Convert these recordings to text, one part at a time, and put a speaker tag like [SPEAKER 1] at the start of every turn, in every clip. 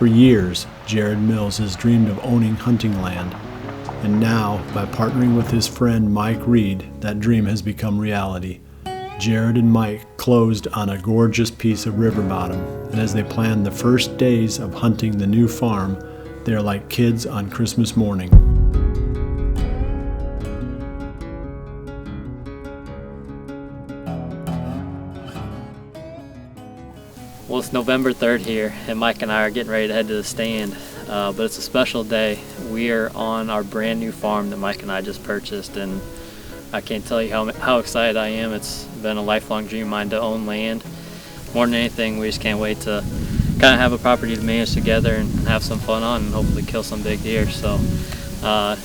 [SPEAKER 1] For years, Jared Mills has dreamed of owning hunting land. And now, by partnering with his friend Mike Reed, that dream has become reality. Jared and Mike closed on a gorgeous piece of river bottom, and as they plan the first days of hunting the new farm, they are like kids on Christmas morning.
[SPEAKER 2] Well, it's November 3rd here, and Mike and I are getting ready to head to the stand. But it's a special day. We are on our brand new farm that Mike and I just purchased, and I can't tell you how excited I am. It's been a lifelong dream of mine to own land. More than anything, we just can't wait to kind of have a property to manage together and have some fun on and hopefully kill some big deer. So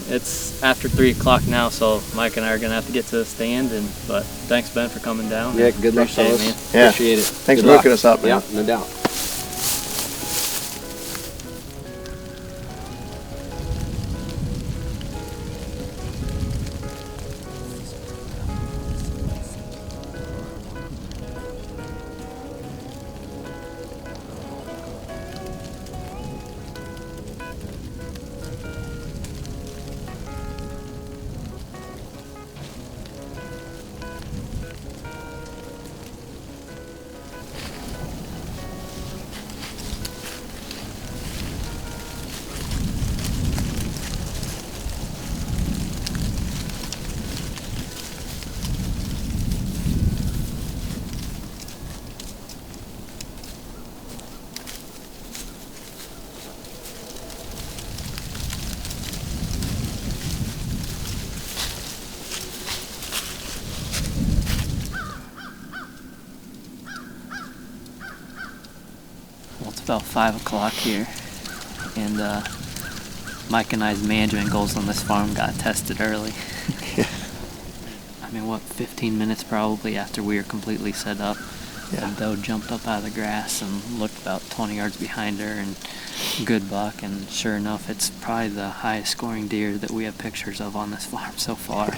[SPEAKER 2] it's after 3 o'clock now, so Mike and I are going to have to get to the stand. But thanks, Ben, for coming down.
[SPEAKER 3] Yeah, good luck, fellas.
[SPEAKER 2] Man.
[SPEAKER 3] Yeah.
[SPEAKER 4] Appreciate it.
[SPEAKER 3] Thanks for hooking us up, man.
[SPEAKER 4] Yeah, no doubt.
[SPEAKER 2] Well, it's about 5 o'clock here, and Mike and I's management goals on this farm got tested early.
[SPEAKER 3] Yeah.
[SPEAKER 2] I mean, what, 15 minutes probably after we were completely set up.
[SPEAKER 3] Yeah.
[SPEAKER 2] The doe jumped up out of the grass and looked about 20 yards behind her, and good buck, and sure enough, it's probably the highest scoring deer that we have pictures of on this farm so far.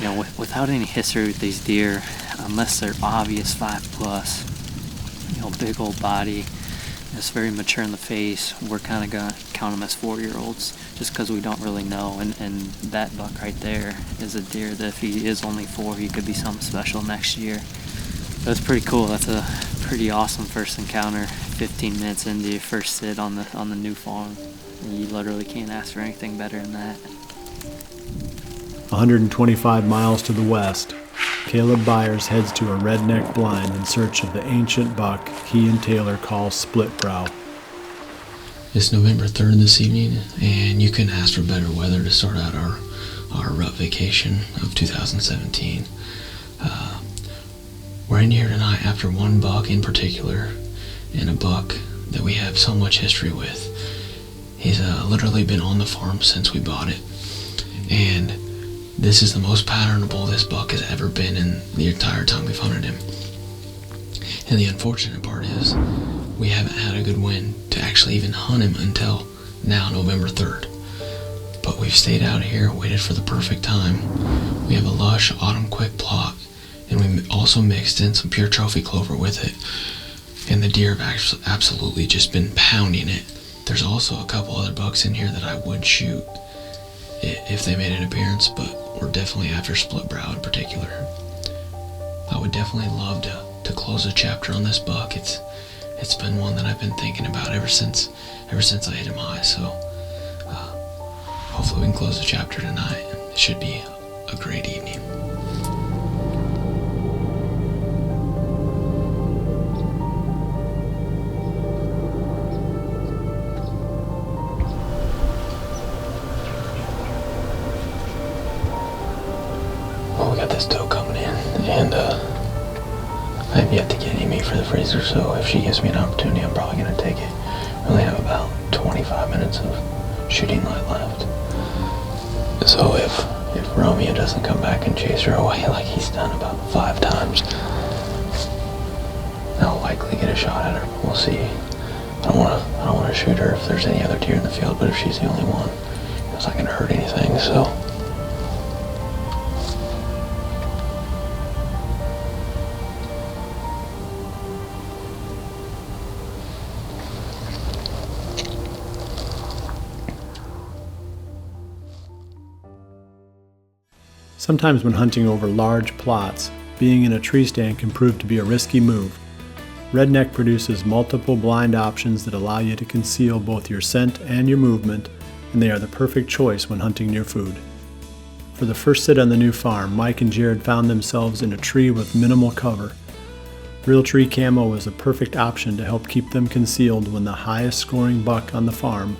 [SPEAKER 2] You know, without any history with these deer, unless they're obvious 5+, you know, big old body, it's very mature in the face, we're kind of going to count them as 4-year-olds just because we don't really know. And that buck right there is a deer that if he is only 4, he could be something special next year. That's pretty cool. That's a pretty awesome first encounter. 15 minutes into your first sit on the new farm. You literally can't ask for anything better than that.
[SPEAKER 1] 125 miles to the west, Caleb Byers heads to a redneck blind in search of the ancient buck he and Taylor call Split Brow.
[SPEAKER 5] It's November 3rd this evening, and you couldn't ask for better weather to start out our rut vacation of 2017. We're in here tonight after one buck in particular, and a buck that we have so much history with. He's literally been on the farm since we bought it, and this is the most patternable this buck has ever been in the entire time we've hunted him. And the unfortunate part is, we haven't had a good wind to actually even hunt him until now, November 3rd. But we've stayed out here, waited for the perfect time. We have a lush autumn quick plot, and we also mixed in some pure trophy clover with it. And the deer have absolutely just been pounding it. There's also a couple other bucks in here that I would shoot if they made an appearance, but we're definitely after Split Brow in particular. I would definitely love to close a chapter on this buck. It's been one that I've been thinking about ever since I hit him high, so hopefully we can close the chapter tonight. It should be a great evening. Well, we got this doe coming in, and I have yet to get any meat for the freezer, so if she gives me an opportunity, I'm probably going to take it. We only have about 25 minutes of shooting light left. So if Romeo doesn't come back and chase her away like he's done about 5 times, I'll likely get a shot at her. We'll see. I don't want to shoot her if there's any other deer in the field, but if she's the only one, it's not going to hurt anything, so.
[SPEAKER 1] Sometimes when hunting over large plots, being in a tree stand can prove to be a risky move. Redneck produces multiple blind options that allow you to conceal both your scent and your movement, and they are the perfect choice when hunting near food. For the first sit on the new farm, Mike and Jared found themselves in a tree with minimal cover. Realtree camo was the perfect option to help keep them concealed when the highest scoring buck on the farm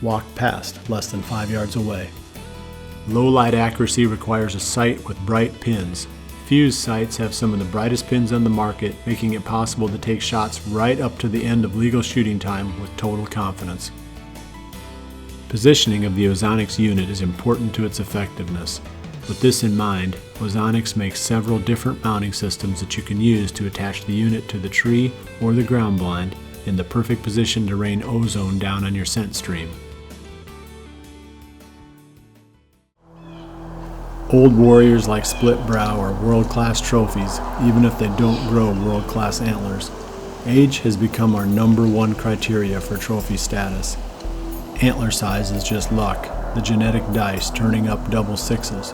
[SPEAKER 1] walked past less than 5 yards away. Low light accuracy requires a sight with bright pins. Fuse sights have some of the brightest pins on the market, making it possible to take shots right up to the end of legal shooting time with total confidence. Positioning of the Ozonics unit is important to its effectiveness. With this in mind, Ozonics makes several different mounting systems that you can use to attach the unit to the tree or the ground blind in the perfect position to rain ozone down on your scent stream. Old warriors like Split Brow are world-class trophies, even if they don't grow world-class antlers. Age has become our #1 criteria for trophy status. Antler size is just luck, the genetic dice turning up double sixes.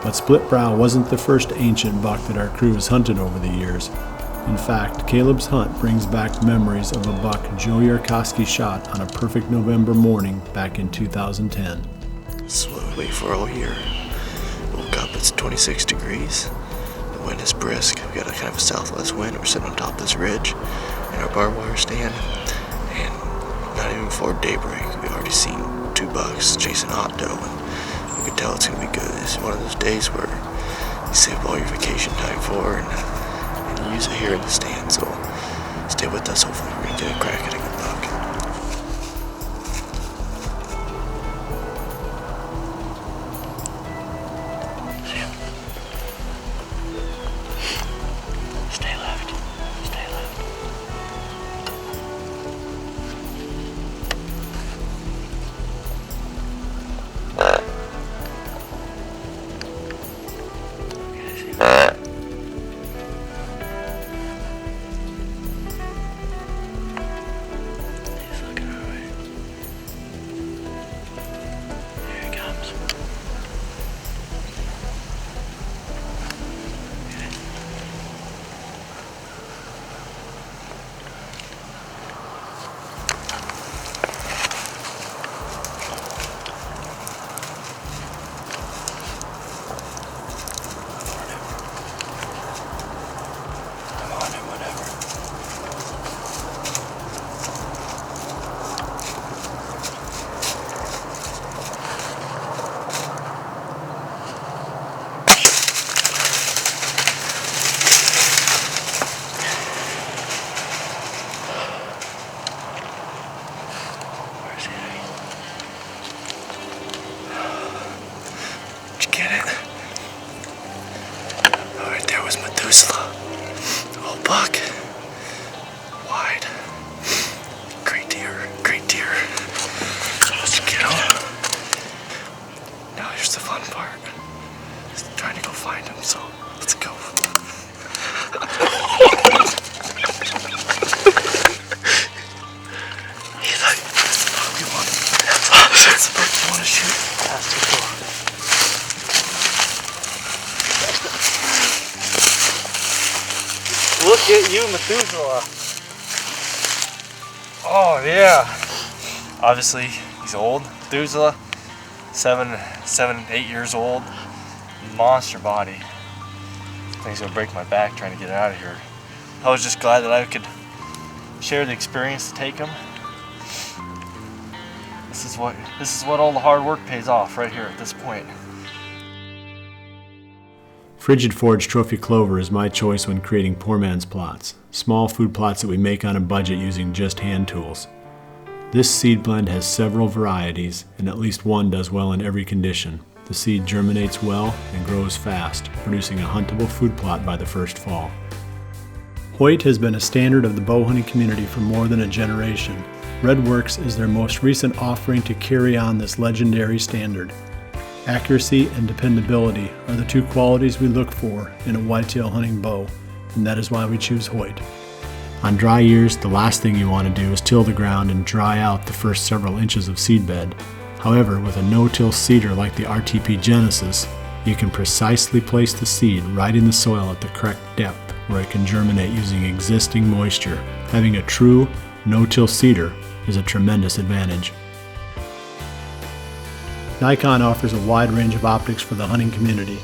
[SPEAKER 1] But Split Brow wasn't the first ancient buck that our crew has hunted over the years. In fact, Caleb's hunt brings back memories of a buck Joe Yarkowski shot on a perfect November morning back in 2010.
[SPEAKER 4] Slowly for all year. Woke up, it's 26 degrees. The wind is brisk. We got a kind of a southwest wind. We're sitting on top of this ridge in our barbed wire stand. And not even before daybreak, we've already seen 2 bucks chasing hot doe. And we could tell it's going to be good. It's one of those days where you save all your vacation time for and you use it here in the stand. So stay with us. Hopefully we're going to get a crack at a good buck. Stay left. Stay left. Okay, see that? He's looking our way. Here he comes. I'm on him, whatever. Where's he at? Did you get it? Oh, right there was Methuselah. Oh, buck. Wide. Great deer. Great deer. Let's get him. Now here's the fun part. He's trying to go find him, so let's go. He's like, oh, you want that's the buck you want to shoot? That's too cool.
[SPEAKER 3] Look at you, Methuselah. Oh, yeah. Obviously, he's old. Methuselah, 8 years old. Monster body. I think he's gonna break my back trying to get out of here. I was just glad that I could share the experience to take him. This is what all the hard work pays off right here at this point.
[SPEAKER 1] Frigid Forge Trophy Clover is my choice when creating poor man's plots, small food plots that we make on a budget using just hand tools. This seed blend has several varieties, and at least one does well in every condition. The seed germinates well and grows fast, producing a huntable food plot by the first fall. Hoyt has been a standard of the bow hunting community for more than a generation. Redworks is their most recent offering to carry on this legendary standard. Accuracy and dependability are the 2 qualities we look for in a whitetail hunting bow, and that is why we choose Hoyt. On dry years, the last thing you want to do is till the ground and dry out the first several inches of seedbed. However, with a no-till seeder like the RTP Genesis, You can precisely place the seed right in the soil at the correct depth where it can germinate using existing moisture. Having a true no-till seeder is a tremendous advantage. Nikon offers a wide range of optics for the hunting community.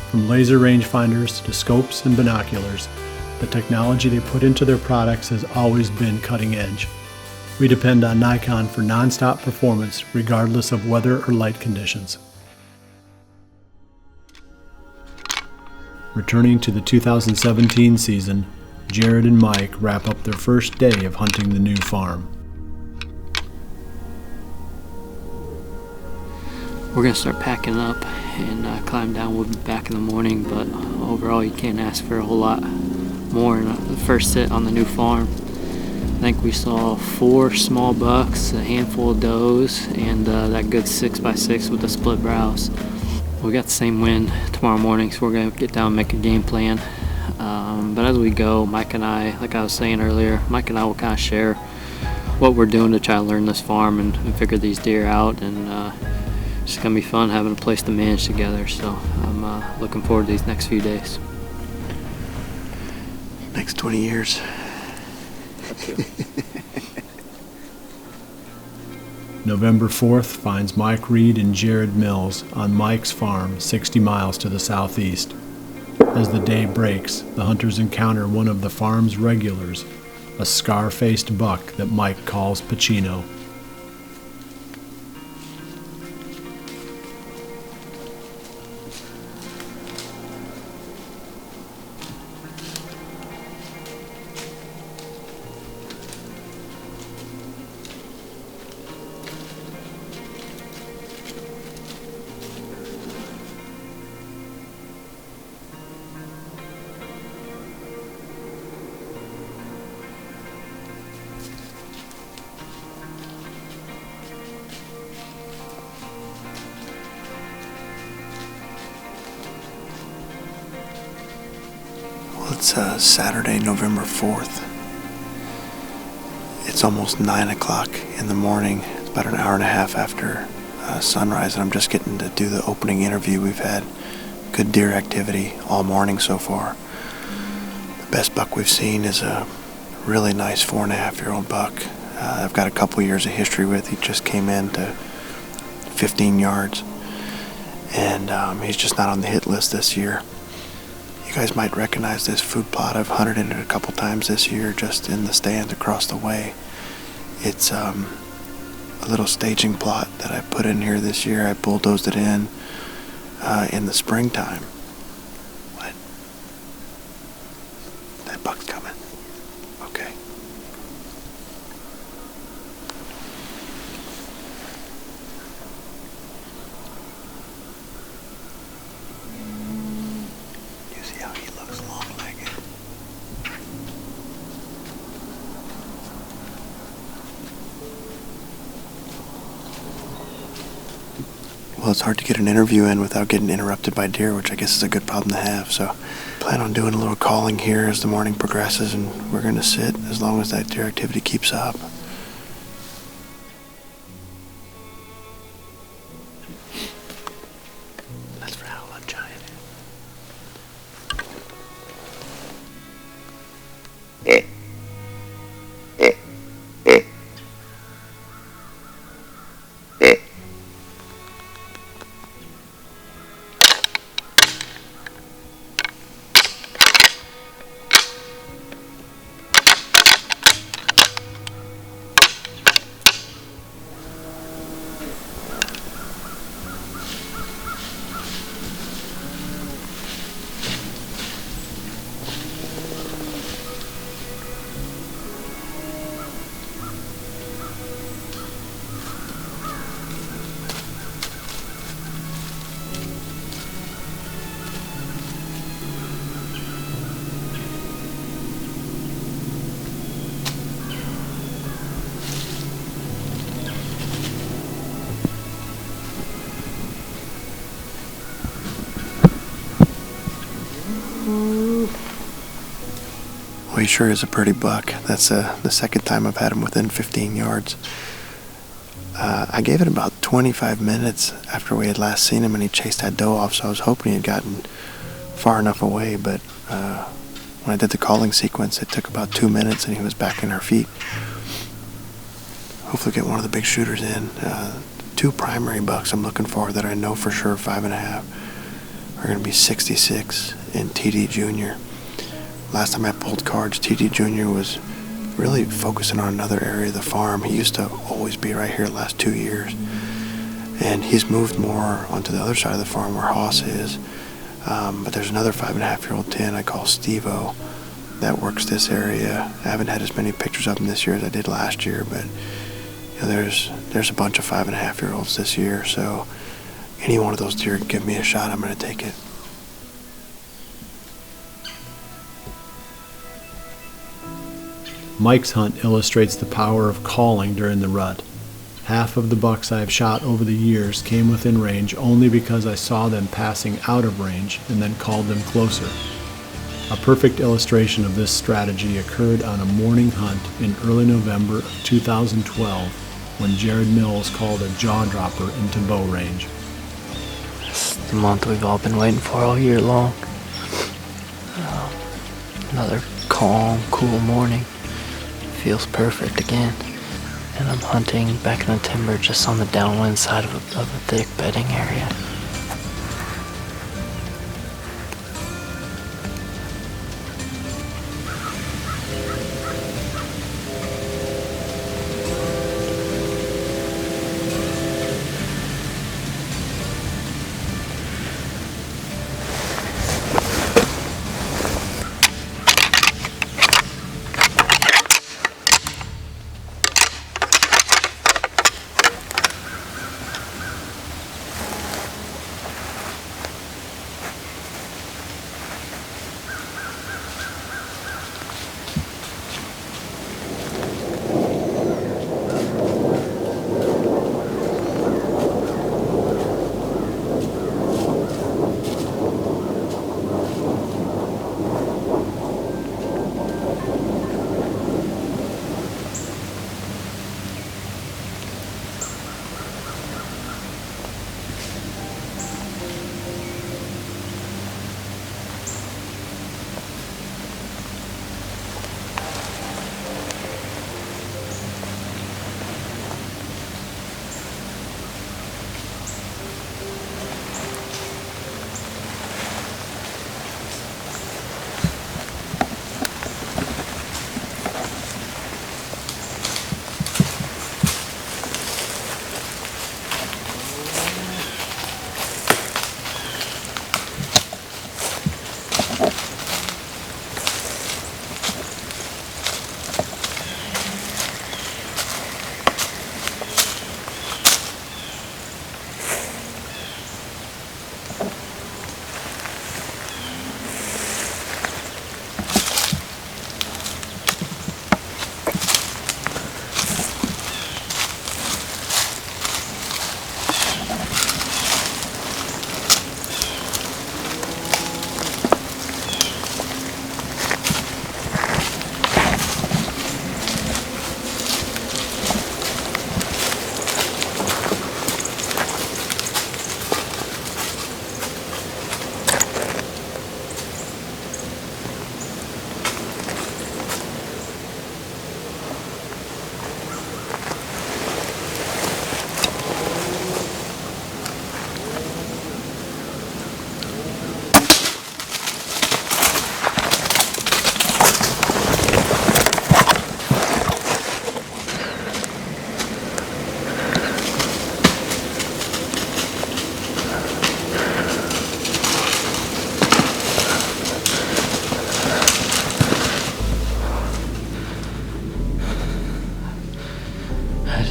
[SPEAKER 1] From laser rangefinders to scopes and binoculars, the technology they put into their products has always been cutting edge. We depend on Nikon for non-stop performance regardless of weather or light conditions. Returning to the 2017 season, Jared and Mike wrap up their first day of hunting the new farm.
[SPEAKER 2] We're going to start packing up and climb down. We'll be back in the morning, but overall you can't ask for a whole lot more in the first sit on the new farm. I think we saw 4 small bucks, a handful of does, and that good 6x6 with the split brows. We got the same wind tomorrow morning, so we're going to get down and make a game plan. But as we go, Mike and I, like I was saying earlier, Mike and I will kind of share what we're doing to try to learn this farm and figure these deer out, and it's going to be fun having a place to manage together. So I'm looking forward to these next few days.
[SPEAKER 4] Next 20 years.
[SPEAKER 1] November 4th finds Mike Reed and Jared Mills on Mike's farm 60 miles to the southeast. As the day breaks, the hunters encounter one of the farm's regulars, a scar-faced buck that Mike calls Pacino.
[SPEAKER 4] It's Saturday, November 4th. It's almost 9 o'clock in the morning. It's about an hour and a half after sunrise, and I'm just getting to do the opening interview. We've had good deer activity all morning so far. The best buck we've seen is a really nice 4.5-year-old buck. I've got a couple years of history with. He just came in to 15 yards, and he's just not on the hit list this year. You guys might recognize this food plot. I've hunted in it a couple times this year, just in the stand across the way. It's a little staging plot that I put in here this year. I bulldozed it in the springtime. What? That buck's coming. Okay. Well, it's hard to get an interview in without getting interrupted by deer, which I guess is a good problem to have. So plan on doing a little calling here as the morning progresses, and we're going to sit as long as that deer activity keeps up. That's for Howlin' Giant. Well, he sure is a pretty buck. That's the second time I've had him within 15 yards. I gave it about
[SPEAKER 6] 25 minutes after we had last seen him, and he chased that doe off, so I was hoping he had gotten far enough away, but when I did the calling sequence, it took about 2 minutes and he was back in our feet. Hopefully get one of the big shooters in. Two primary bucks I'm looking for that I know for sure 5.5 are going to be 66 and TD Jr. Last time I pulled cards, TD Jr. was really focusing on another area of the farm. He used to always be right here the last 2 years. And he's moved more onto the other side of the farm where Hoss is. But there's another 5.5-year-old 10 I call Steve-O that works this area. I haven't had as many pictures of him this year as I did last year, but you know, there's a bunch of 5.5-year-olds this year, so any one of those deer give me a shot, I'm going to take it.
[SPEAKER 1] Mike's hunt illustrates the power of calling during the rut. Half of the bucks I have shot over the years came within range only because I saw them passing out of range and then called them closer. A perfect illustration of this strategy occurred on a morning hunt in early November of 2012 when Jared Mills called a jaw dropper into bow range.
[SPEAKER 2] It's the month we've all been waiting for all year long. Another calm, cool morning. Feels perfect again. And I'm hunting back in the timber just on the downwind side of a thick bedding area.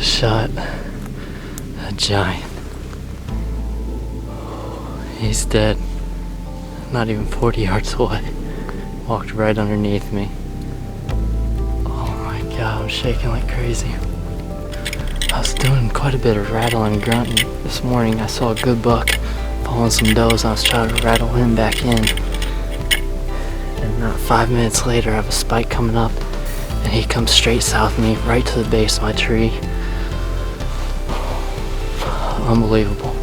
[SPEAKER 2] Shot a giant. He's dead. Not even 40 yards away. Walked right underneath me. Oh my god, I'm shaking like crazy. I was doing quite a bit of rattling and grunting. This morning I saw a good buck following some does and I was trying to rattle him back in. And not 5 minutes later I have a spike coming up and he comes straight south of me right to the base of my tree. Unbelievable.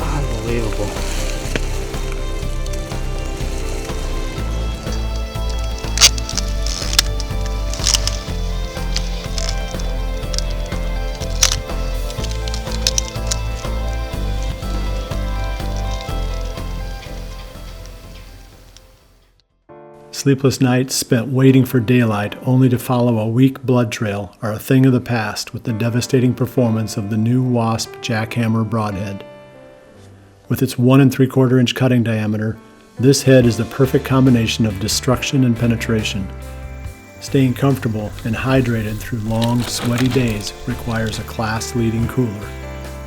[SPEAKER 3] Unbelievable.
[SPEAKER 1] Sleepless nights spent waiting for daylight only to follow a weak blood trail are a thing of the past with the devastating performance of the new Wasp Jackhammer Broadhead. With its 1 3/4 inch cutting diameter, this head is the perfect combination of destruction and penetration. Staying comfortable and hydrated through long, sweaty days requires a class-leading cooler,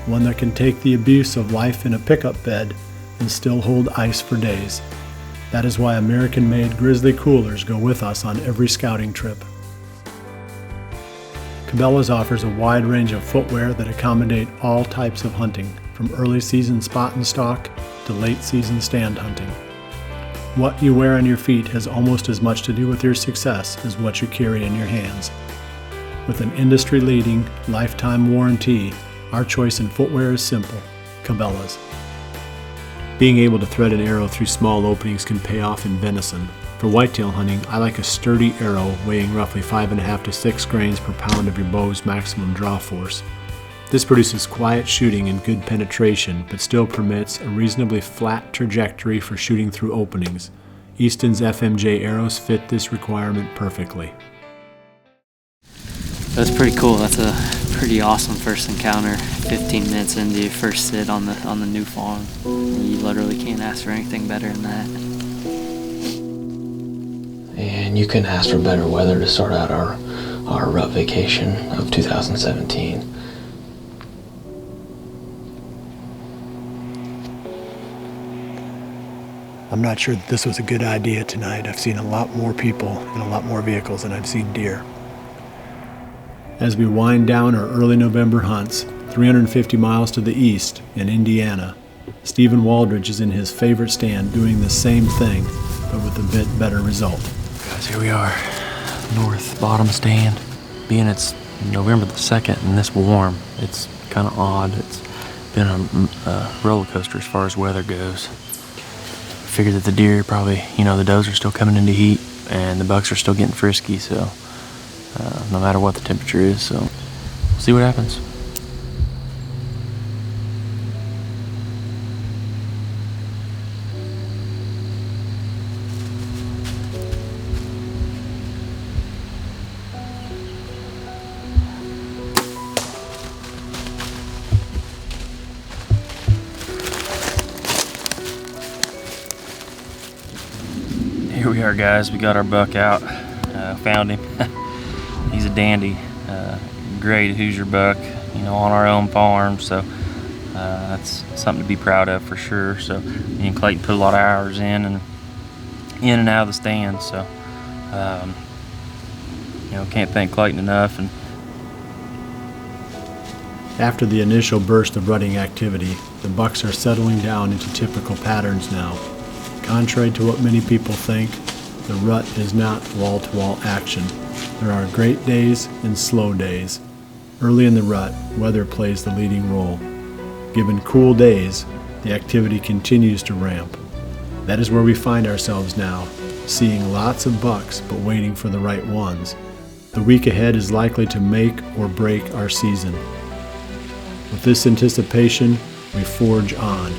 [SPEAKER 1] one that can take the abuse of life in a pickup bed and still hold ice for days. That is why American-made Grizzly coolers go with us on every scouting trip. Cabela's offers a wide range of footwear that accommodate all types of hunting, from early season spot and stalk to late season stand hunting. What you wear on your feet has almost as much to do with your success as what you carry in your hands. With an industry-leading lifetime warranty, our choice in footwear is simple: Cabela's. Being able to thread an arrow through small openings can pay off in venison. For whitetail hunting, I like a sturdy arrow weighing roughly 5.5 to 6 grains per pound of your bow's maximum draw force. This produces quiet shooting and good penetration, but still permits a reasonably flat trajectory for shooting through openings. Easton's FMJ arrows fit this requirement perfectly.
[SPEAKER 2] That's pretty cool. That's a pretty awesome first encounter. 15 minutes into your first sit on the new farm. You literally can't ask for anything better than that.
[SPEAKER 5] And you couldn't ask for better weather to start out our rut vacation of 2017.
[SPEAKER 1] I'm not sure that this was a good idea tonight. I've seen a lot more people and a lot more vehicles than I've seen deer. As we wind down our early November hunts, 350 miles to the east in Indiana, Stephen Waldridge is in his favorite stand doing the same thing, but with a bit better result.
[SPEAKER 7] Guys, here we are, north bottom stand. Being it's November the 2nd and this warm, it's kind of odd. It's been a roller coaster as far as weather goes. Figured that the deer probably, the does are still coming into heat and the bucks are still getting frisky, so no matter what the temperature is, so we'll see what happens. Here we are, guys. We got our buck out. Found him. He's a dandy. Great Hoosier buck, on our own farm. So that's something to be proud of for sure. So me and Clayton put a lot of hours in and out of the stand. So can't thank Clayton enough. And
[SPEAKER 1] after the initial burst of rutting activity, the bucks are settling down into typical patterns now. Contrary to what many people think, the rut is not wall-to-wall action. There are great days and slow days. Early in the rut, weather plays the leading role. Given cool days, the activity continues to ramp. That is where we find ourselves now, seeing lots of bucks but waiting for the right ones. The week ahead is likely to make or break our season. With this anticipation, we forge on.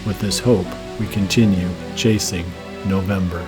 [SPEAKER 1] With this hope, we continue chasing November.